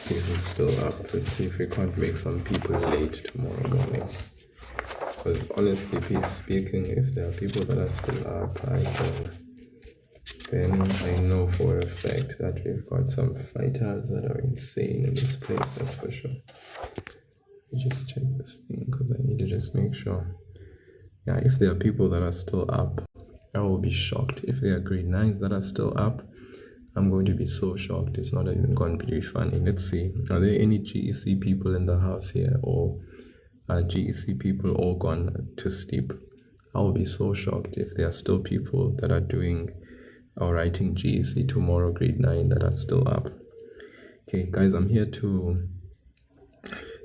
see who's still up. Let's see if we can't make some people late tomorrow morning. Because honestly speaking, if there are people that are still up, then I know for a fact that we've got some fighters that are insane in this place, that's for sure. Let me just check this thing because I need to just make sure. Yeah, if there are people that are still up, I will be shocked. If there are grade 9s that are still up, I'm going to be so shocked. It's not even going to be funny. Let's see. Are there any GEC people in the house here, or are GEC people all gone to sleep? I will be so shocked if there are still people that are doing or writing GEC tomorrow, grade 9, that are still up. Okay, guys, I'm here to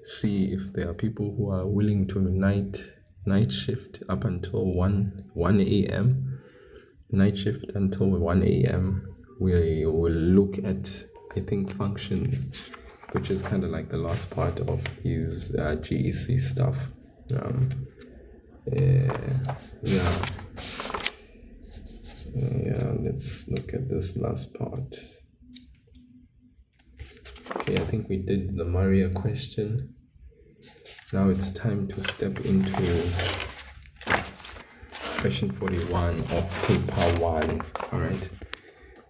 see if there are people who are willing to night shift up until 1 a.m. Night shift until 1 a.m. We will look at, I think, functions, which is kind of like the last part of his GEC stuff. Yeah, let's look at this last part. Okay, I think we did the Maria question. Now it's time to step into question 41 of paper 1. All right.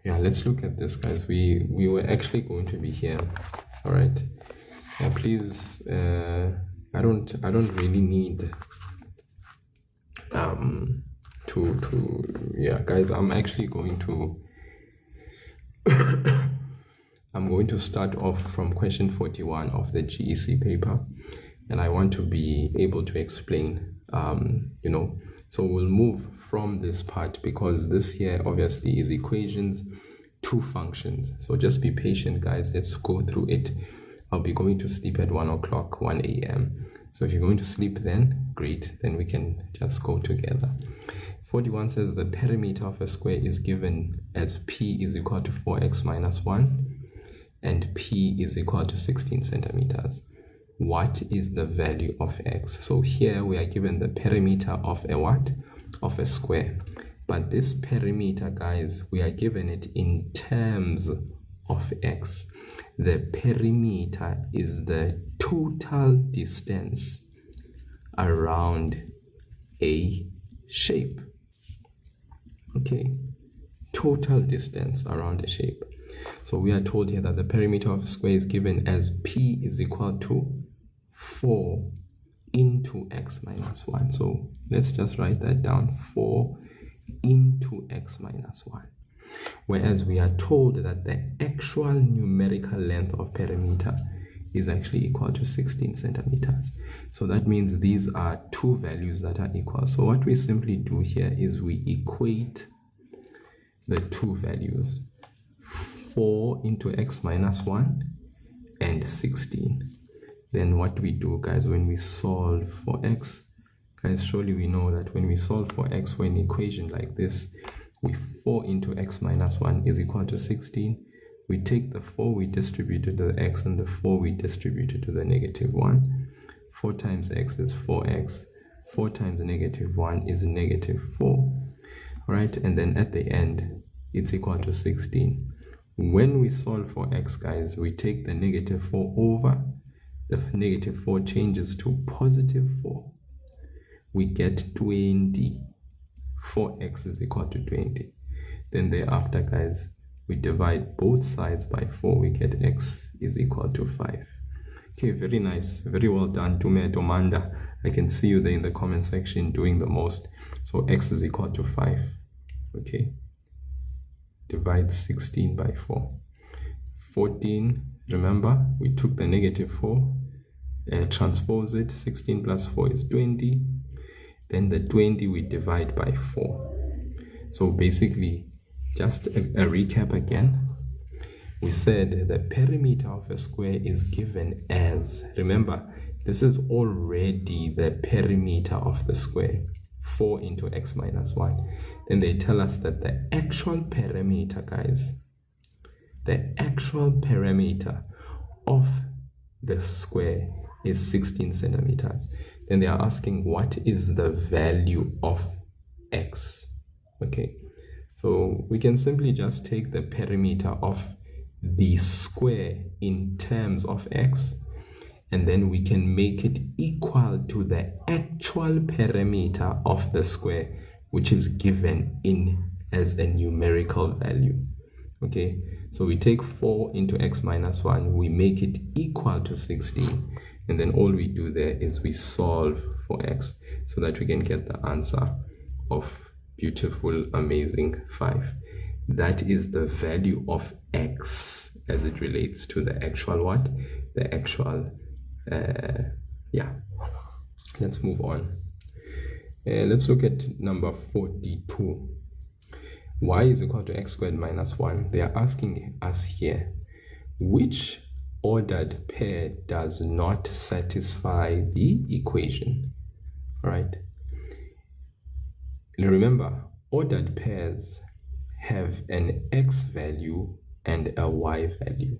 Yeah, let's look at this, guys. We were actually going to be here. All right. Please, I don't really need yeah, guys, I'm actually going to I'm going to start off from question 41 of the GEC paper, and I want to be able to explain, so we'll move from this part because this here obviously is equations to functions. So just be patient, guys. Let's go through it. I'll be going to sleep at 1 o'clock, 1 a.m. So if you're going to sleep then, great. Then we can just go together. 41 says the perimeter of a square is given as p is equal to 4x minus 1 and p is equal to 16 centimeters. What is the value of x? So here we are given the perimeter of a what? Of a square. But this perimeter, guys, we are given it in terms of x. The perimeter is the total distance around a shape. Okay, total distance around a shape. So we are told here that the perimeter of a square is given as p is equal to 4 into x minus 1. So let's just write that down, 4 into x minus 1. Whereas we are told that the actual numerical length of perimeter is actually equal to 16 centimeters. So that means these are two values that are equal. So what we simply do here is we equate the two values, 4 into x minus 1 and 16. Then what we do, guys, when we solve for x, guys, surely we know that when we solve for x for an equation like this, we 4 into x minus 1 is equal to 16. We take the 4, we distribute it to the x, and the 4 we distribute it to the negative 1. 4 times x is 4x. 4 times negative 1 is negative 4. All right, and then at the end, it's equal to 16. When we solve for x, guys, we take the negative 4 over. The negative 4 changes to positive 4. We get 20. 4x is equal to 20. Then thereafter, guys, we divide both sides by 4. We get x is equal to 5. Okay, very nice. Very well done. Tume Domanda. I can see you there in the comment section doing the most. So x is equal to 5. Okay. Divide 16 by 4. 14. Remember, we took the negative 4. Transpose it. 16 plus 4 is 20. Then the 20 we divide by 4. So basically, just a recap again. We said the perimeter of a square is given as, remember, this is already the perimeter of the square, 4 into x minus 1. Then they tell us that the actual perimeter, guys, the actual perimeter of the square is 16 centimeters. Then they are asking what is the value of x. Okay, so we can simply just take the perimeter of the square in terms of x, and then we can make it equal to the actual perimeter of the square, which is given in as a numerical value. Okay, so we take 4 into x minus 1, we make it equal to 16, and then all we do there is we solve for x so that we can get the answer of beautiful, amazing 5. That is the value of x as it relates to the actual what? The actual, Let's move on. Let's look at number 42. Y is equal to x squared minus 1. They are asking us here, which ordered pair does not satisfy the equation? All right. Remember, ordered pairs have an x value and a y value.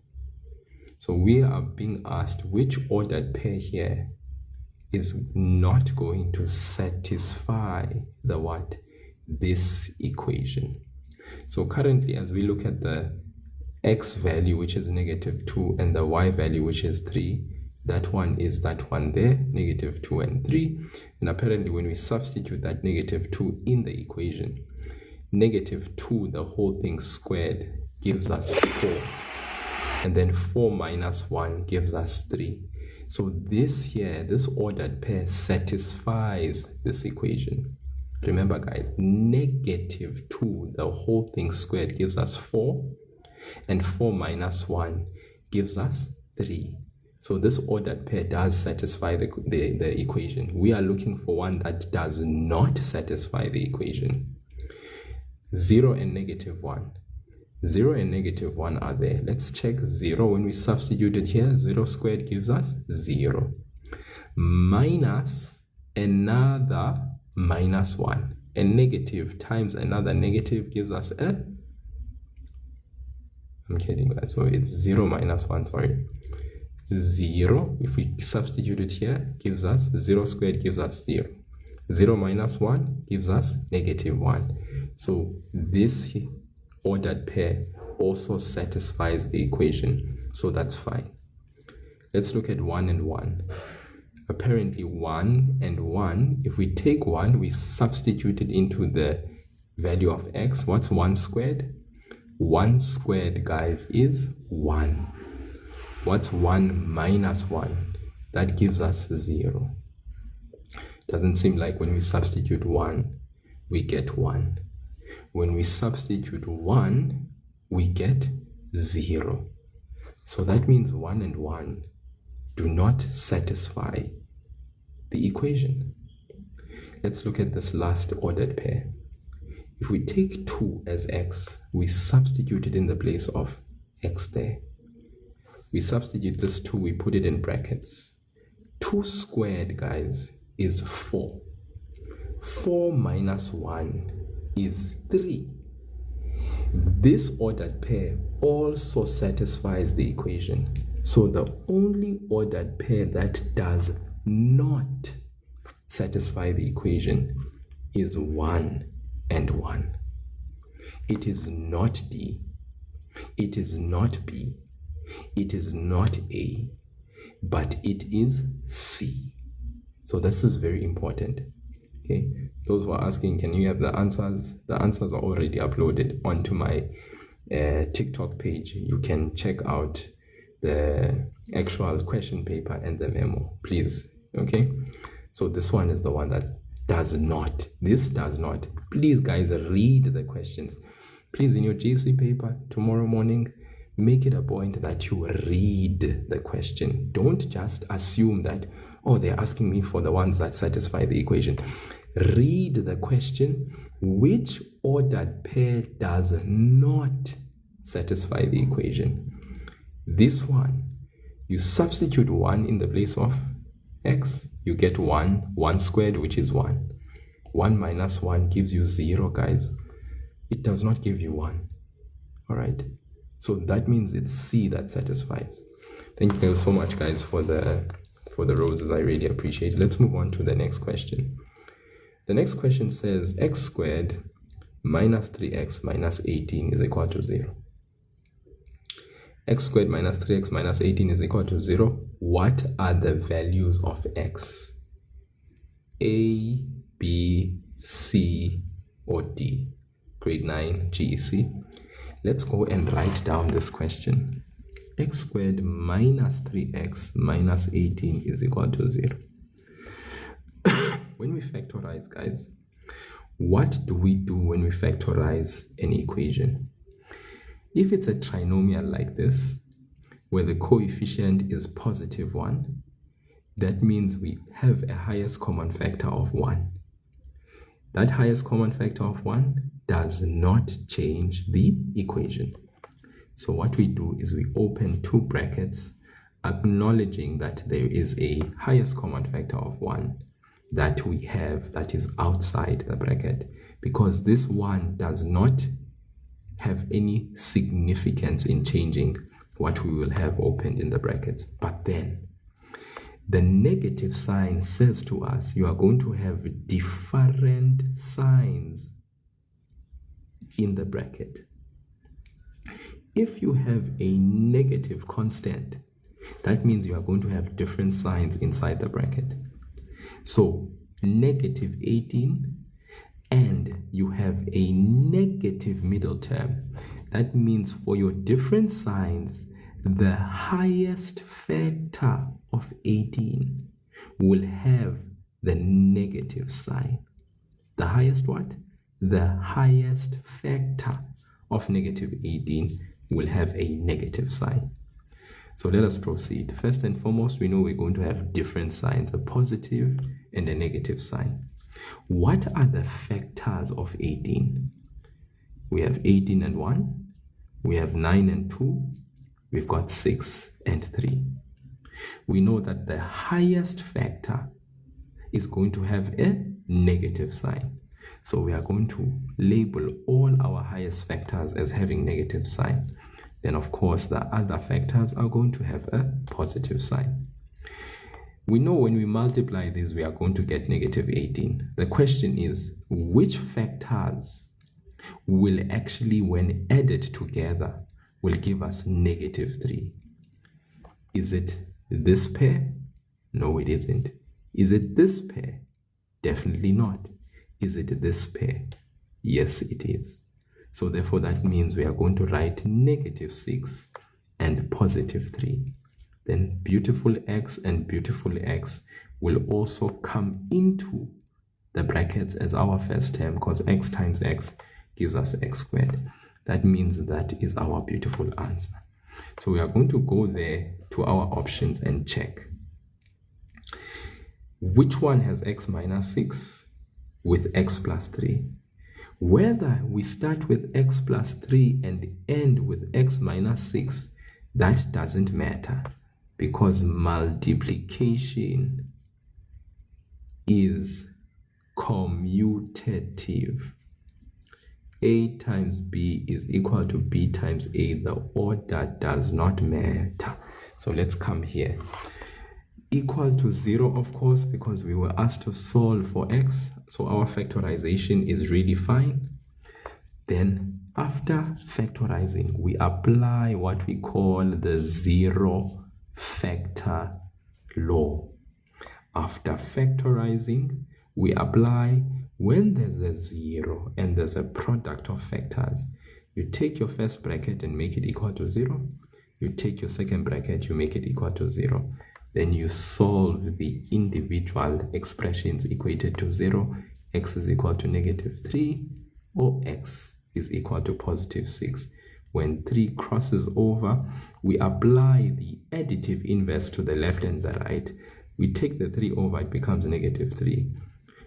So we are being asked which ordered pair here is not going to satisfy the what? This equation. So currently, as we look at the x value, which is -2, and the y value, which is 3, that one is that one there, -2 and 3. And apparently when we substitute that -2 in the equation, -2, the whole thing squared, gives us 4. And then 4 minus 1 gives us 3. So this here, this ordered pair satisfies this equation. Remember guys, -2, the whole thing squared, gives us 4. And 4 minus 1 gives us 3. So this ordered pair does satisfy the equation. We are looking for one that does not satisfy the equation. 0 and -1. 0 and -1 are there. Let's check 0. When we substitute it here, 0 squared gives us 0. Minus another -1. A negative times another negative gives us a... I'm kidding, guys. So it's 0 minus 1, sorry. 0, if we substitute it here, gives us 0 squared gives us 0. 0 minus 1 gives us -1. So this ordered pair also satisfies the equation. So that's fine. Let's look at 1 and 1. Apparently 1 and 1, if we take 1, we substitute it into the value of x. What's 1 squared? 1 squared, guys, is 1. What's 1 minus 1? That gives us 0. Doesn't seem like when we substitute 1, we get 1. When we substitute 1, we get 0. So that means 1 and 1 do not satisfy the equation. Let's look at this last ordered pair. If we take 2 as x, we substitute it in the place of x there. We substitute this 2, we put it in brackets. 2 squared, guys, is 4. 4 minus 1 is 3. This ordered pair also satisfies the equation. So the only ordered pair that does not satisfy the equation is 1 and 1. It is not D. It is not B. It is not A, but it is C. So this is very important. Okay, those who are asking, can you have the answers? The answers are already uploaded onto my TikTok page. You can check out the actual question paper and the memo, please. Okay, so this one is the one that does not. This does not. Please, guys, read the questions. Please, in your GEC paper tomorrow morning, make it a point that you read the question. Don't just assume that, oh, they're asking me for the ones that satisfy the equation. Read the question. Which ordered pair does not satisfy the equation? This one, you substitute 1 in the place of x, you get 1. 1 squared, which is 1. 1 minus 1 gives you 0, guys. It does not give you 1. All right. So that means it's C that satisfies. Thank you so much, guys, for the roses. I really appreciate it. Let's move on to the next question. The next question says x squared minus 3x minus 18 is equal to 0. x squared minus 3x minus 18 is equal to 0. What are the values of x? A, B, C, or D? Grade 9 GEC. Let's go and write down this question. X squared minus 3x minus 18 is equal to 0. When we factorize, guys, what do we do when we factorize an equation? If it's a trinomial like this, where the coefficient is positive 1, that means we have a highest common factor of 1. That highest common factor of 1 does not change the equation. So what we do is we open two brackets, acknowledging that there is a highest common factor of 1 that we have that is outside the bracket, because this 1 does not have any significance in changing what we will have opened in the brackets. But then the negative sign says to us you are going to have different signs in the bracket. If you have a negative constant, that means you are going to have different signs inside the bracket. So negative 18, and you have a negative middle term. That means for your different signs, the highest factor of 18 will have the negative sign. The highest what? The highest factor of negative 18 will have a negative sign. So let us proceed. First and foremost, we know we're going to have different signs, a positive and a negative sign. What are the factors of 18? We have 18 and 1, we have 9 and 2, we've got 6 and 3. We know that the highest factor is going to have a negative sign. So we are going to label all our highest factors as having negative sign. Then of course the other factors are going to have a positive sign. We know when we multiply these, we are going to get negative 18. The question is, which factors will actually, when added together, will give us negative 3? Is it this pair? No, it isn't. Is it this pair? Definitely not. Is it this pair? Yes, it is. So therefore, that means we are going to write negative 6 and positive 3. Then beautiful x and beautiful x will also come into the brackets as our first term, because x times x gives us x squared. That means that is our beautiful answer. So we are going to go there to our options and check which one has x minus 6 with x plus 3. Whether we start with x plus 3 and end with x minus 6, that doesn't matter, because multiplication is commutative. A times B is equal to B times A. The order does not matter. So let's come here. Equal to 0, of course, because we were asked to solve for x. So our factorization is really fine. Then after factorizing, we apply what we call the zero factor law. After factorizing, we apply when there's a 0 and there's a product of factors. You take your first bracket and make it equal to 0. You take your second bracket, you make it equal to 0. Then you solve the individual expressions equated to 0. X is equal to negative 3 or x is equal to positive 6. When 3 crosses over, we apply the additive inverse to the left and the right. We take the 3 over, it becomes negative 3.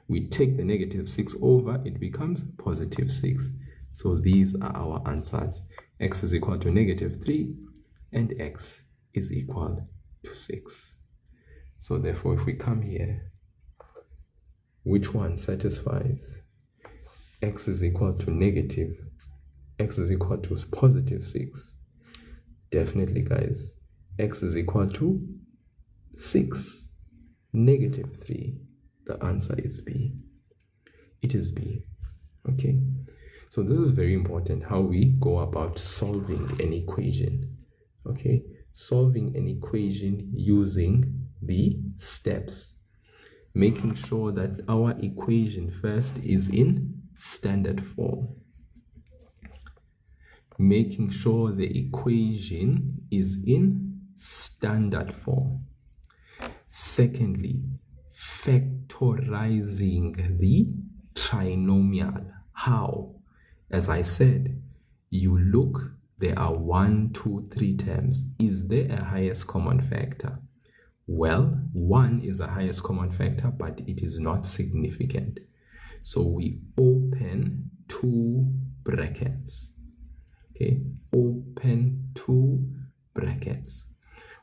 We take the negative 6 over, it becomes positive 6. So these are our answers. X is equal to negative 3 and x is equal to 6. So therefore, if we come here, which one satisfies? X is equal to negative, x is equal to positive 6. Definitely, guys, x is equal to 6, negative 3. The answer is B. It is B. Okay. So this is very important, how we go about solving an equation. Okay. Okay, solving an equation using the steps, making sure that our equation first is in standard form, making sure the equation is in standard form. Secondly, factorizing the trinomial. How? As I said, you look, there are 1, 2, 3 terms. Is there a highest common factor? Well, 1 is a highest common factor, but it is not significant. So we open 2 brackets. Okay, open 2 brackets.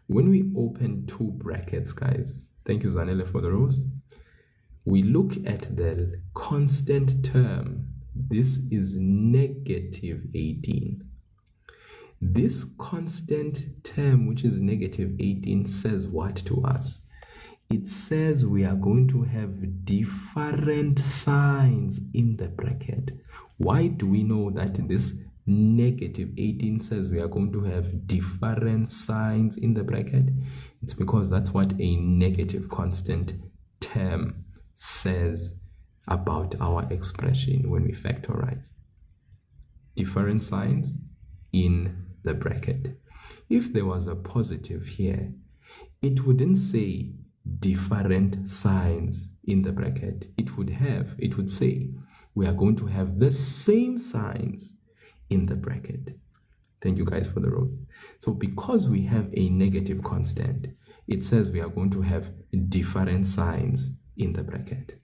When we open 2 brackets, guys, thank you, Zanele, for the rows. We look at the constant term. This is negative 18. This constant term, which is negative 18, says what to us? It says we are going to have different signs in the bracket. Why do we know that this negative 18 says we are going to have different signs in the bracket? It's because that's what a negative constant term says about our expression when we factorize. Different signs in the bracket. If there was a positive here, it wouldn't say different signs in the bracket. It would say we are going to have the same signs in the bracket. Thank you guys for the rows. So because we have a negative constant, it says we are going to have different signs in the bracket.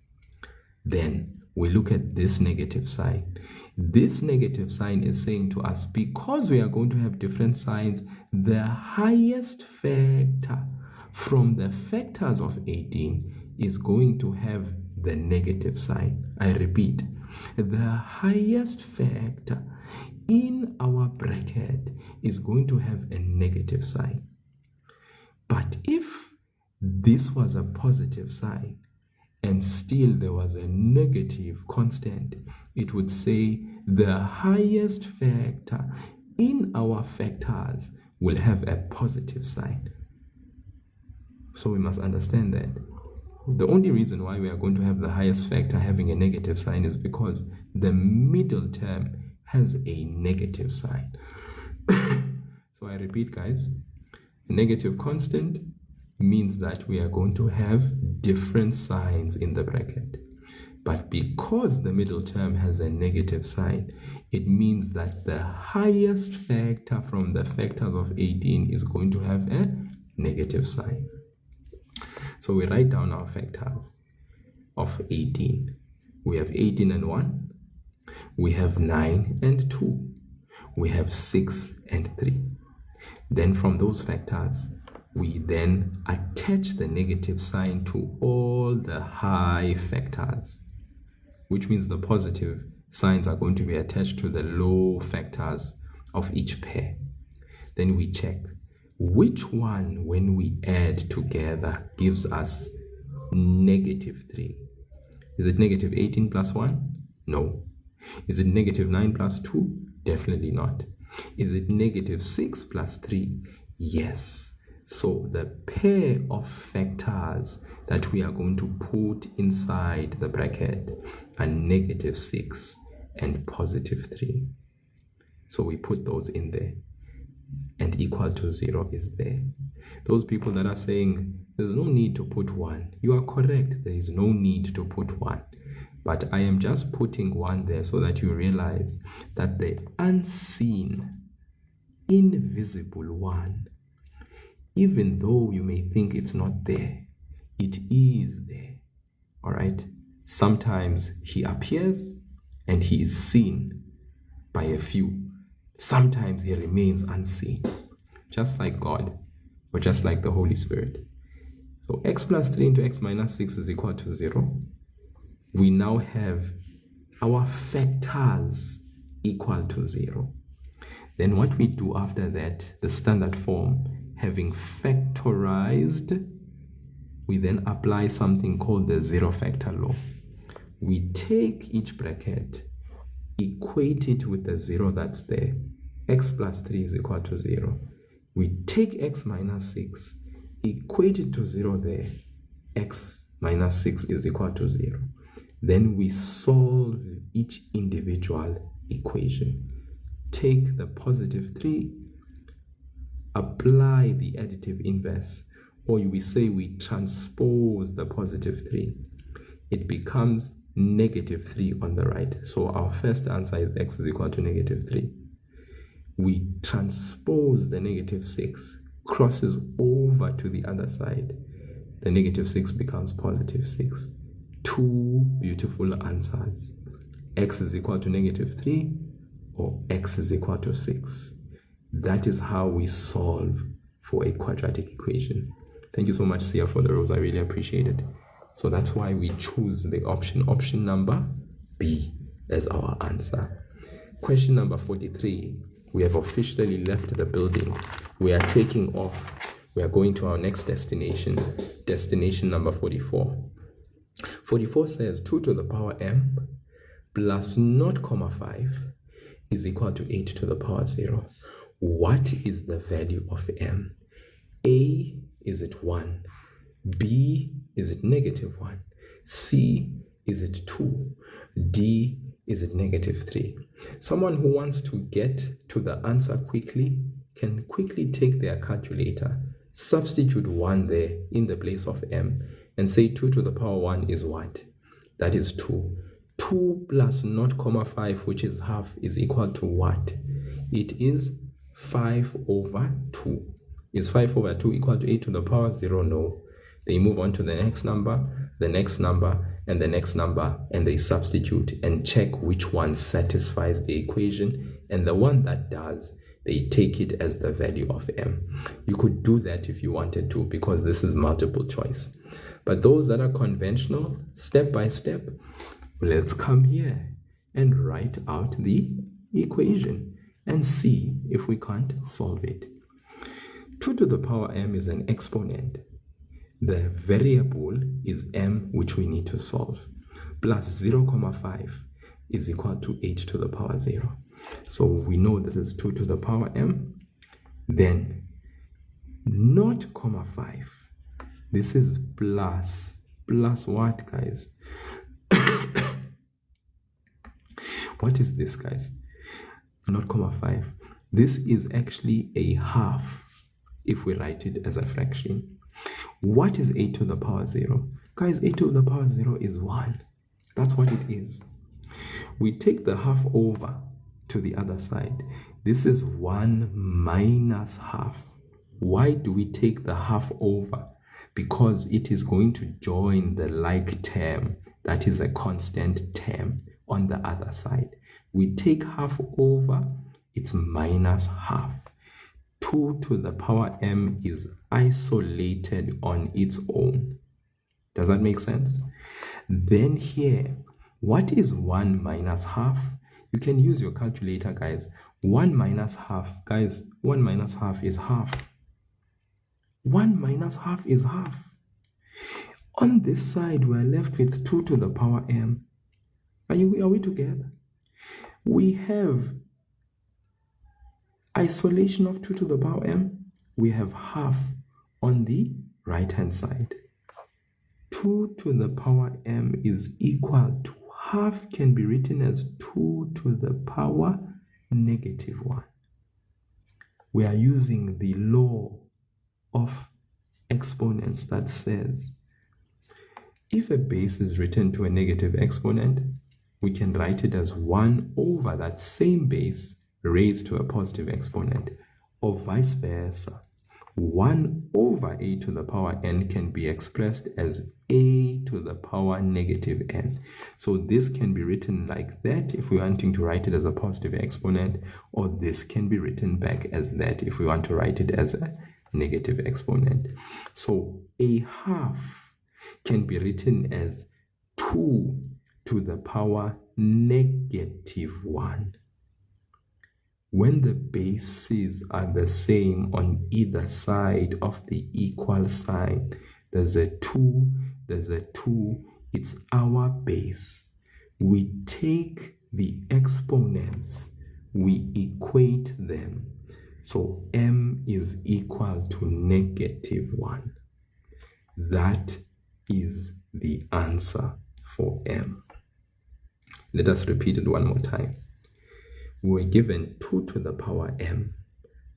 Then we look at this negative sign. This negative sign is saying to us, because we are going to have different signs, the highest factor from the factors of 18 is going to have the negative sign. I repeat, the highest factor in our bracket is going to have a negative sign. But if this was a positive sign and still there was a negative constant, it would say the highest factor in our factors will have a positive sign. So we must understand that the only reason why we are going to have the highest factor having a negative sign is because the middle term has a negative sign. So I repeat, guys, a negative constant means that we are going to have different signs in the bracket. But because the middle term has a negative sign, it means that the highest factor from the factors of 18 is going to have a negative sign. So we write down our factors of 18. We have 18 and 1. We have 9 and 2. We have 6 and 3. Then from those factors, we then attach the negative sign to all the high factors, which means the positive signs are going to be attached to the low factors of each pair. Then we check which one, when we add together, gives us negative 3. Is it negative 18 plus 1? No. Is it negative 9 plus 2? Definitely not. Is it negative 6 plus 3? Yes. So the pair of factors that we are going to put inside the bracket are negative 6 and positive 3. So we put those in there, and equal to 0 is there. Those people that are saying there's no need to put 1, you are correct. There is no need to put 1. But I am just putting 1 there so that you realize that the unseen, invisible one, even though you may think it's not there, it is there. All right? Sometimes he appears and he is seen by a few. Sometimes he remains unseen, just like God or just like the Holy Spirit. So x plus 3 into x minus 6 is equal to 0. We now have our factors equal to 0. Then what we do after that, the standard form, having factorized, we then apply something called the zero factor law. We take each bracket, equate it with the 0 that's there. X plus 3 is equal to 0. We take x minus 6, equate it to 0 there. X minus 6 is equal to 0. Then we solve each individual equation. Take the positive 3, apply the additive inverse, or we say we transpose the positive 3. It becomes negative 3 on the right. So our first answer is x is equal to negative 3. We transpose the negative 6, crosses over to the other side. The negative 6 becomes positive 6. Two beautiful answers. X is equal to negative 3 or x is equal to 6. That is how we solve for a quadratic equation. Thank you so much, Sia, for the rules. I really appreciate it. So that's why we choose the option number B as our answer. Question number 43. We have officially left the building. We are taking off. We are going to our next destination. Destination number 44. 44 says 2 to the power m plus 0.5 is equal to 8 to the power 0. What is the value of m? A, is it 1? B, is it negative 1? C, is it 2? D, is it negative 3? Someone who wants to get to the answer quickly can quickly take their calculator, substitute 1 there in the place of m, and say 2 to the power 1 is what? That is 2. 2 plus 0.5, which is half, is equal to what? It is 5 over 2. Is 5 over 2 equal to 8 to the power 0? No. They move on to the next number, the next number, and the next number, and they substitute and check which one satisfies the equation, and the one that does, they take it as the value of m. You could do that if you wanted to, because this is multiple choice. But those that are conventional, step by step, let's come here and write out the equation and see if we can't solve it. 2 to the power m is an exponent. The variable is m, which we need to solve, plus 0.5 is equal to 8 to the power 0. So we know this is 2 to the power m. Then 0.5, this is plus what, guys? What is this, guys? 0.5. This is actually a half if we write it as a fraction. What is 8 to the power 0? Guys, 8 to the power 0 is 1. That's what it is. We take the half over to the other side. This is 1 minus half. Why do we take the half over? Because it is going to join the like term, that is a constant term, on the other side. We take half over, it's minus half. 2 to the power m is isolated on its own. Does that make sense? Then here, what is 1 minus half? You can use your calculator, guys. 1 minus half, guys, 1 minus half is half. 1 minus half is half. On this side, we're left with 2 to the power m. Are we together? We have isolation of 2 to the power m. We have half on the right hand side. 2 to the power m is equal to half, can be written as 2 to the power negative 1. We are using the law of exponents that says if a base is written to a negative exponent, we can write it as 1 over that same base raised to a positive exponent, or vice versa. 1 over a to the power n can be expressed as a to the power negative n. So this can be written like that if we're wanting to write it as a positive exponent, or this can be written back as that if we want to write it as a negative exponent. So a half can be written as 2 to the power negative 1. When the bases are the same on either side of the equal sign, there's a 2, it's our base. We take the exponents, we equate them. So m is equal to -1. That is the answer for m. Let us repeat it one more time. We were given 2 to the power m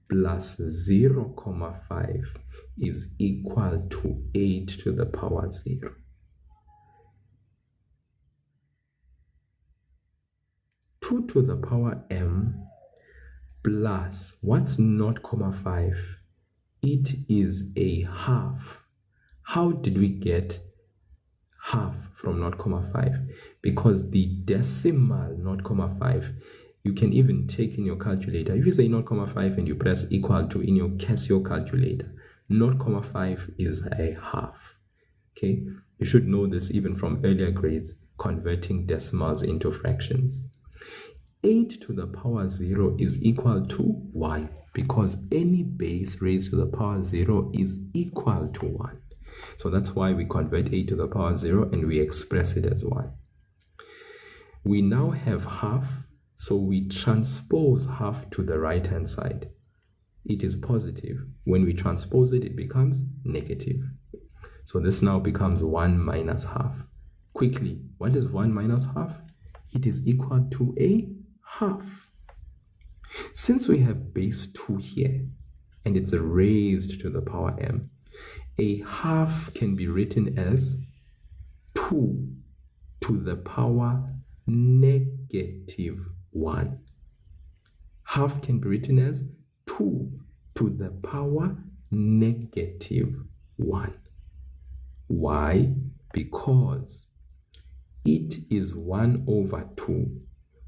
plus 0,5 is equal to 8 to the power 0. Two to the power m plus, what's 0,5? It is a half. How did we get half from 0,5? Because the decimal 0,5, you can even take in your calculator. If you say 0,5 and you press equal to in your Casio calculator, 0,5 is a half. Okay, you should know this even from earlier grades, converting decimals into fractions. 8 to the power 0 is equal to 1, because any base raised to the power 0 is equal to 1. So that's why we convert 8 to the power 0 and we express it as 1. We now have half, so we transpose half to the right hand side. It is positive. When we transpose it, it becomes negative. So this now becomes 1 minus half. Quickly, what is 1 minus half? It is equal to a half. Since we have base 2 here and it's raised to the power m, a half can be written as 2 to the power -1. Half can be written as 2 to the power -1. Why? Because it is 1 over 2.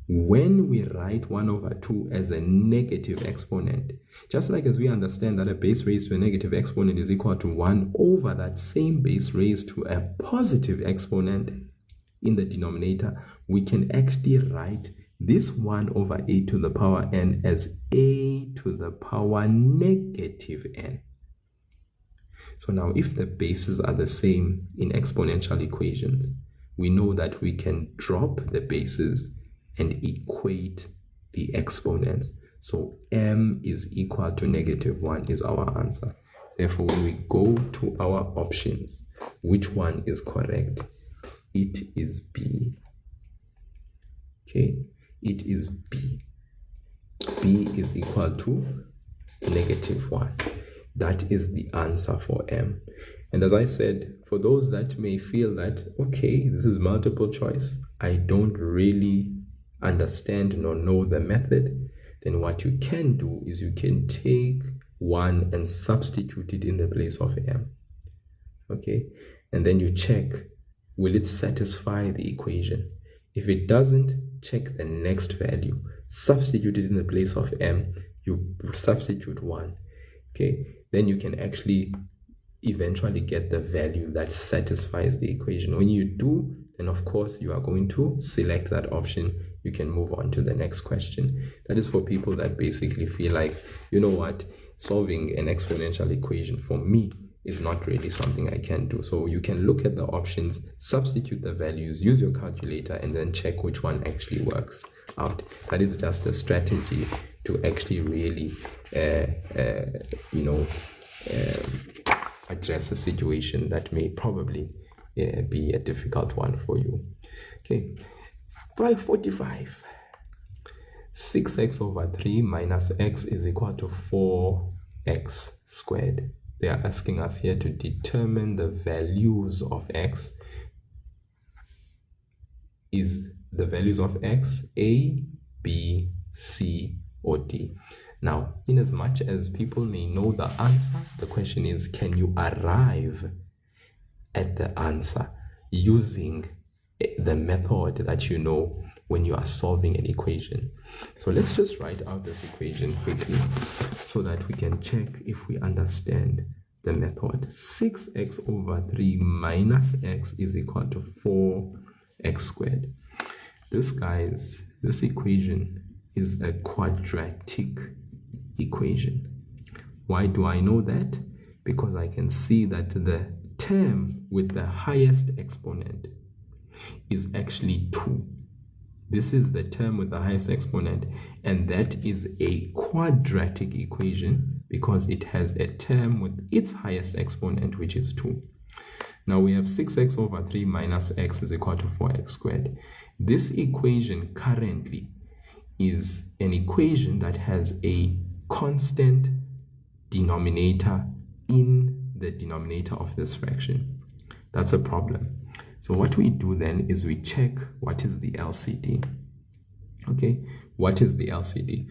When we write 1 over 2 as a negative exponent, just like as we understand that a base raised to a negative exponent is equal to 1 over that same base raised to a positive exponent in the denominator, we can actually write this 1 over a to the power n as a to the power -n. So now if the bases are the same in exponential equations, we know that we can drop the bases and equate the exponents. So m is equal to -1 is our answer. Therefore, when we go to our options, which one is correct? It is B. Okay, it is B. B is equal to -1. That is the answer for m. And as I said, for those that may feel that, okay, this is multiple choice, I don't really understand nor know the method, then what you can do is you can take 1 and substitute it in the place of m. Okay, and then you check, will it satisfy the equation? If it doesn't, check the next value, substitute it in the place of m, you substitute 1. Okay, then you can actually eventually get the value that satisfies the equation. When you do, then of course you are going to select that option. You can move on to the next question. That is for people that basically feel like, you know what, solving an exponential equation for me is not really something I can do. So you can look at the options, substitute the values, use your calculator, and then check which one actually works out. That is just a strategy to actually really, address a situation that may probably be a difficult one for you. Okay, 545. 6x over 3 minus x is equal to 4x squared. They are asking us here to determine the values of x. Is the values of x A, B, C, or D? Now, in as much as people may know the answer, the question is, can you arrive at the answer using the method that you know when you are solving an equation? So let's just write out this equation quickly so that we can check if we understand the method. 6x over 3 minus x is equal to 4x squared. This equation is a quadratic equation. Why do I know that? Because I can see that the term with the highest exponent is actually 2. This is the term with the highest exponent, and that is a quadratic equation because it has a term with its highest exponent, which is 2. Now we have 6x over 3 minus x is equal to 4x squared. This equation currently is an equation that has a constant denominator in the denominator of this fraction. That's a problem. So what we do then is we check what is the LCD. Okay, what is the LCD?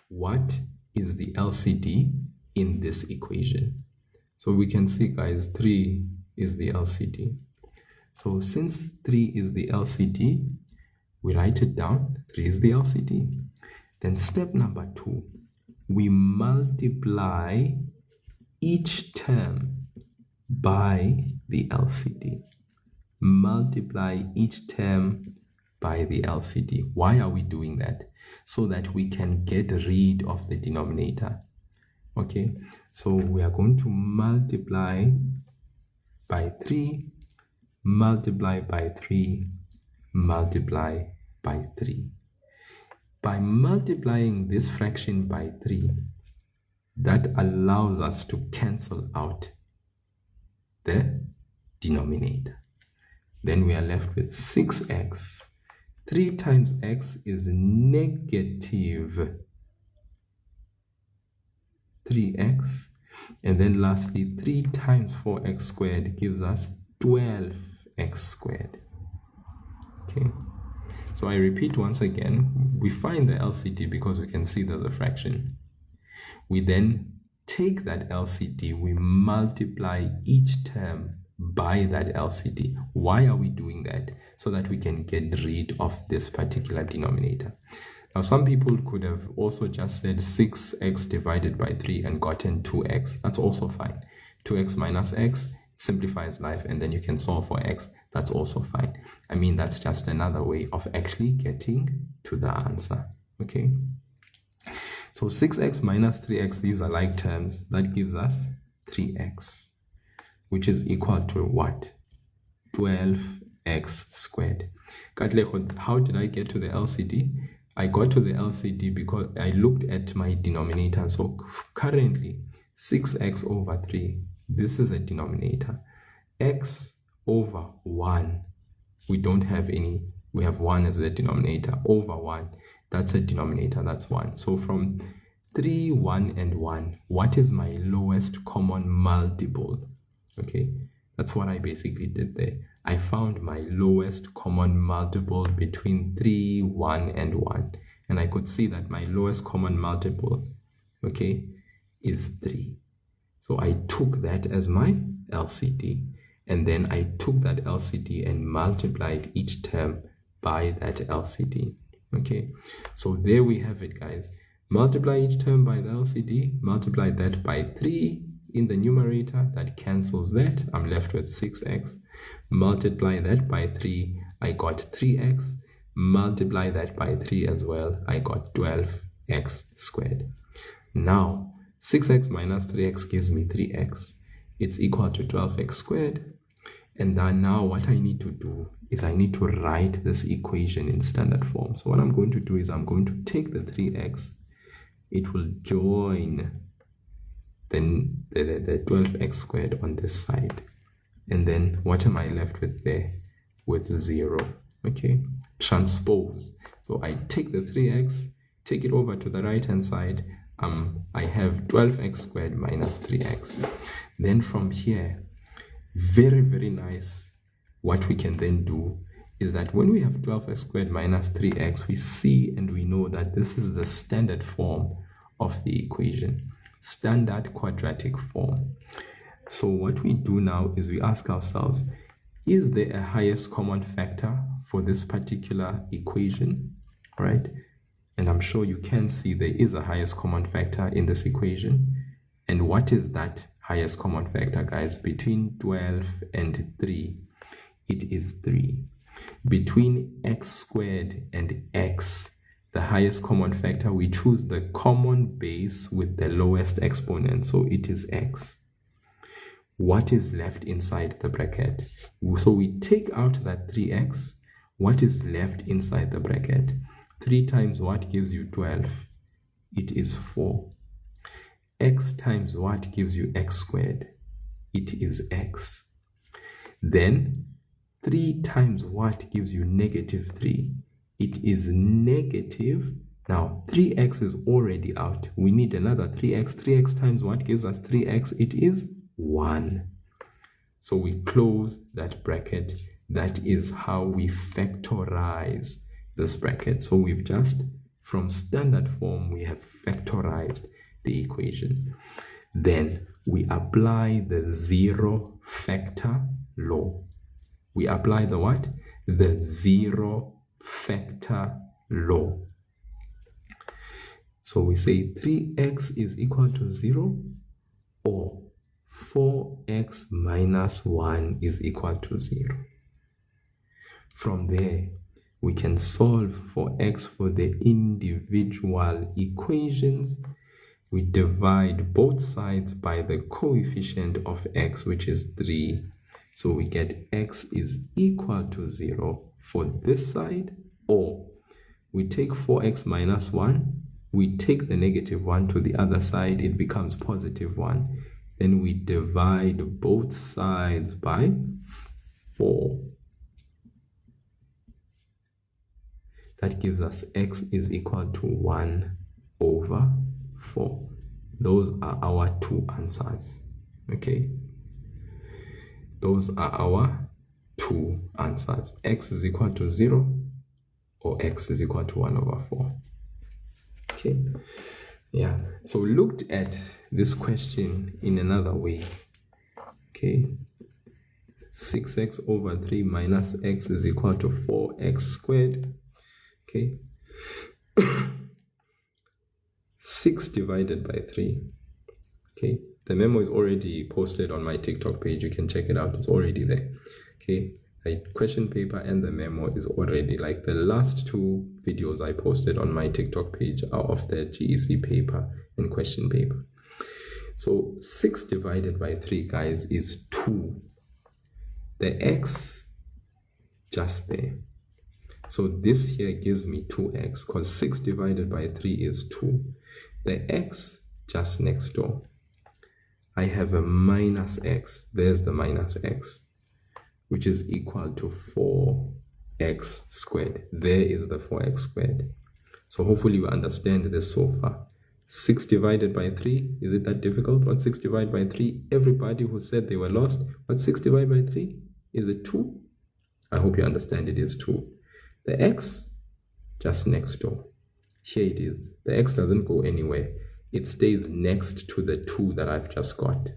What is the LCD in this equation? So we can see, guys, 3 is the LCD. So since 3 is the LCD, we write it down. 3 is the LCD. Then step number 2, we multiply each term by the LCD. Multiply each term by the LCD. Why are we doing that? So that we can get rid of the denominator. Okay, so we are going to multiply by 3, multiply by 3, multiply by 3. By multiplying this fraction by 3, that allows us to cancel out the denominator. Then we are left with 6x. 3 times x is negative 3x. And then lastly, 3 times 4x squared gives us 12x squared. Okay. So I repeat once again, we find the LCD because we can see there's a fraction. We then take that LCD, we multiply each term by that LCD. Why are we doing that? So that we can get rid of this particular denominator. Now, some people could have also just said 6x divided by 3 and gotten 2x. That's also fine. 2x minus x simplifies life, and then you can solve for x. That's also fine. I mean, that's just another way of actually getting to the answer. Okay. So 6x minus 3x, these are like terms. That gives us 3x, which is equal to what? 12x squared. How did I get to the LCD? I got to the LCD because I looked at my denominator. So currently, 6x over 3, this is a denominator. X over 1, we don't have any. We have 1 as the denominator. Over 1, that's a denominator, that's 1. So from 3, 1, and 1, what is my lowest common multiple? Okay, that's what I basically did there. I found my lowest common multiple between 3, 1, and 1. And I could see that my lowest common multiple, okay, is 3. So I took that as my LCD. And then I took that LCD and multiplied each term by that LCD. Okay, so there we have it, guys. Multiply each term by the LCD, multiply that by 3 in the numerator, that cancels that. I'm left with 6x. Multiply that by 3, I got 3x. Multiply that by 3 as well, I got 12x squared. Now, 6x minus 3x gives me 3x. It's equal to 12x squared. And then now what I need to do is I need to write this equation in standard form. So what I'm going to do is I'm going to take the 3x. It will join the 12x squared on this side. And then what am I left with there? With 0. Okay, transpose. So I take the 3x, take it over to the right hand side. I have 12x squared minus 3x. Then from here, very, very nice, what we can then do is that when we have 12x squared minus 3x, we see and we know that this is the standard form of the equation, standard quadratic form. So what we do now is we ask ourselves, is there a highest common factor for this particular equation, right? And I'm sure you can see there is a highest common factor in this equation. And what is that highest common factor, guys? Between 12 and 3, it is 3. Between x squared and x, the highest common factor, we choose the common base with the lowest exponent, so it is x. What is left inside the bracket? So we take out that 3x, What is left inside the bracket? 3 times what gives you 12? It is 4. X times what gives you x squared? It is x. Then 3 times what gives you negative 3? It is negative. Now 3x is already out. We need another 3x. 3x times what gives us 3x? It is 1. So we close that bracket. That is how we factorize this bracket. So we've just, from standard form, we have factorized the equation. Then we apply the zero factor law. We apply the what? The zero factor law. So we say 3x is equal to 0, or 4x minus 1 is equal to 0. From there, we can solve for x for the individual equations. We divide both sides by the coefficient of x, which is 3. So we get x is equal to 0 for this side, or we take 4x minus 1, we take the negative 1 to the other side, it becomes positive 1. Then we divide both sides by 4. That gives us x is equal to 1 over 4. Those are our two answers. Okay? Those are our two answers. X is equal to 0, or x is equal to 1 over 4. Okay? Yeah. So we looked at this question in another way. Okay? 6x over 3 minus x is equal to 4x squared. Okay, 6 divided by 3. Okay, the memo is already posted on my TikTok page. You can check it out. It's already there. Okay, the question paper and the memo is already, like, the last 2 videos I posted on my TikTok page are of the GEC paper and question paper. So 6 divided by 3, guys, is 2. The x just there. So this here gives me 2x, because 6 divided by 3 is 2. The x just next door. I have a minus x. There's the minus x, which is equal to 4x squared. There is the 4x squared. So hopefully you understand this so far. 6 divided by 3, is it that difficult? What's 6 divided by 3? Everybody who said they were lost, what's 6 divided by 3? Is it 2? I hope you understand it is 2. The x just next door. Here it is. The x doesn't go anywhere. It stays next to the 2 that I've just got.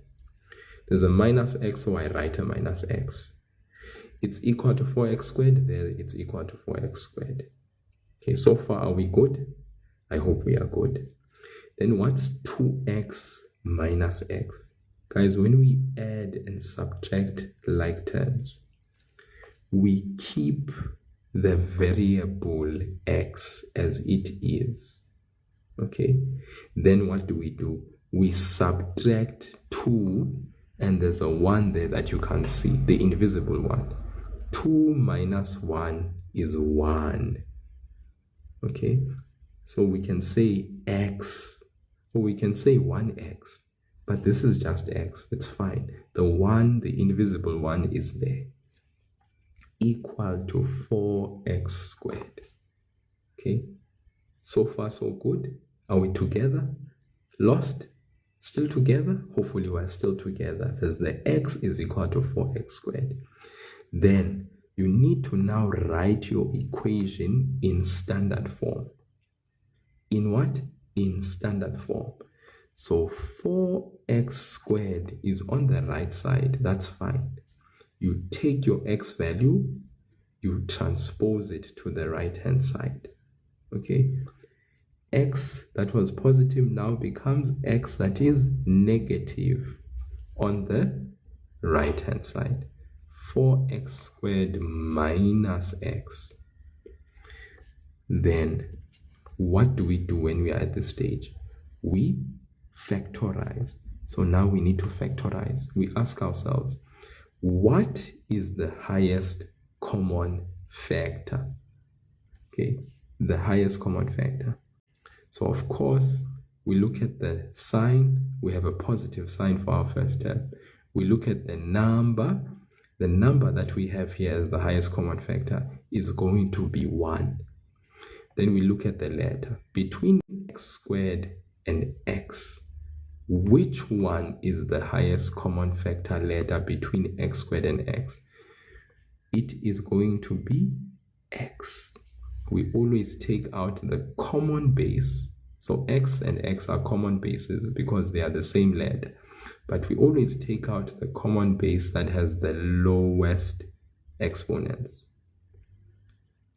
There's a minus x, so I write a minus x. It's equal to 4x squared. There it's equal to 4x squared. Okay, so far are we good? I hope we are good. Then what's 2x minus x? Guys, when we add and subtract like terms, we keep the variable x as it is. Okay, then what do? We subtract 2, and there's a 1 there that you can't see, the invisible one. 2 minus 1 is 1. Okay, so we can say x, or we can say 1x, but this is just x. It's fine. The 1, the invisible one, is there, equal to 4x squared. Okay, so far so good. Are we together? Lost? Still together? Hopefully we're still together. There's the x is equal to 4x squared. Then you need to now write your equation in standard form. In what? In standard form. So 4x squared is on the right side. That's fine. You take your x value, you transpose it to the right hand side. Okay, x that was positive now becomes x that is negative on the right hand side. 4x squared minus x. Then what do we do when we are at this stage? We factorize. So now we need to factorize. We ask ourselves, what is the highest common factor. Okay, the highest common factor. So of course, we look at the sign. We have a positive sign for our first term. We look at the number. The number that we have here as the highest common factor is going to be 1. Then we look at the letter. Between x squared and x, which one is the highest common factor letter between x squared and x? It is going to be x. We always take out the common base. So x and x are common bases because they are the same letter. But we always take out the common base that has the lowest exponents.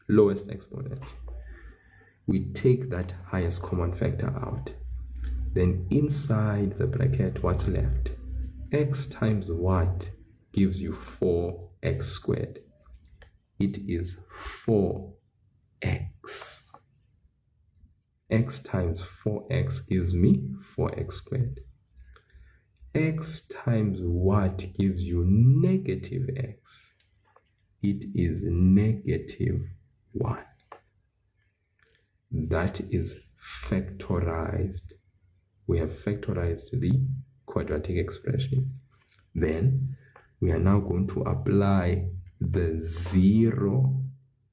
Lowest exponents. We take that highest common factor out. Then inside the bracket, what's left? X times what gives you 4x squared? It is 4x. X times 4x gives me 4x squared. X times what gives you negative x? It is negative 1. That is factorized. We have factorized the quadratic expression. Then we are now going to apply the zero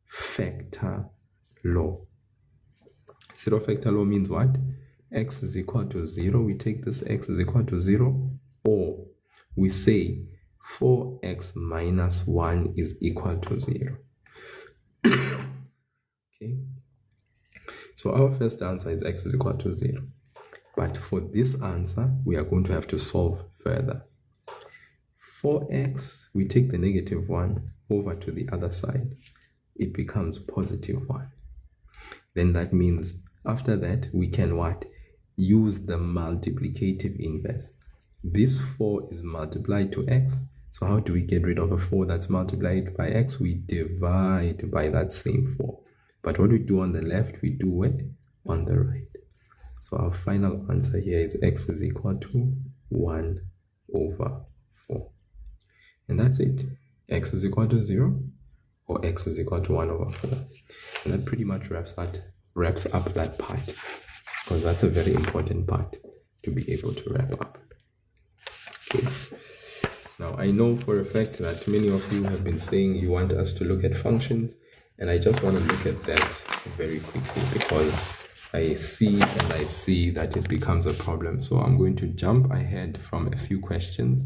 factor law. Zero factor law means what? X is equal to 0. We take this x is equal to 0, or we say 4x minus 1 is equal to 0. Okay. So our first answer is x is equal to 0. But for this answer, we are going to have to solve further. 4x, we take the negative 1 over to the other side. It becomes positive 1. Then that means after that, we can what? Use the multiplicative inverse. This 4 is multiplied to x. So how do we get rid of a 4 that's multiplied by x? We divide by that same 4. But what we do on the left, we do it on the right. So our final answer here is x is equal to 1 over 4. And that's it. X is equal to 0 or x is equal to 1 over 4. And that pretty much wraps up that part, because that's a very important part to be able to wrap up. Okay. Now I know for a fact that many of you have been saying you want us to look at functions, and I just want to look at that very quickly because I see that it becomes a problem. So I'm going to jump ahead from a few questions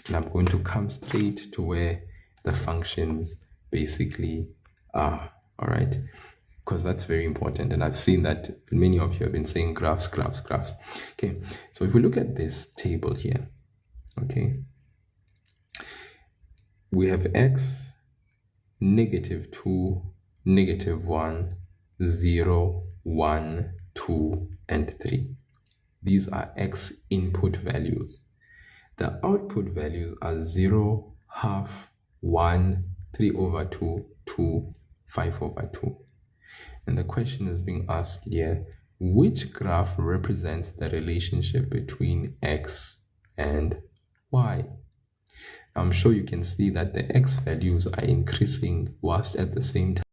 and I'm going to come straight to where the functions basically are. All right, because that's very important, and I've seen that many of you have been saying graphs. Okay, so if we look at this table here, okay, we have x, -2, -1, 0, 1, 2, and 3. These are x input values. The output values are 0, half, 1, 3 over 2, 2, 5 over 2. And the question is being asked here, which graph represents the relationship between x and y? I'm sure you can see that the x values are increasing whilst at the same time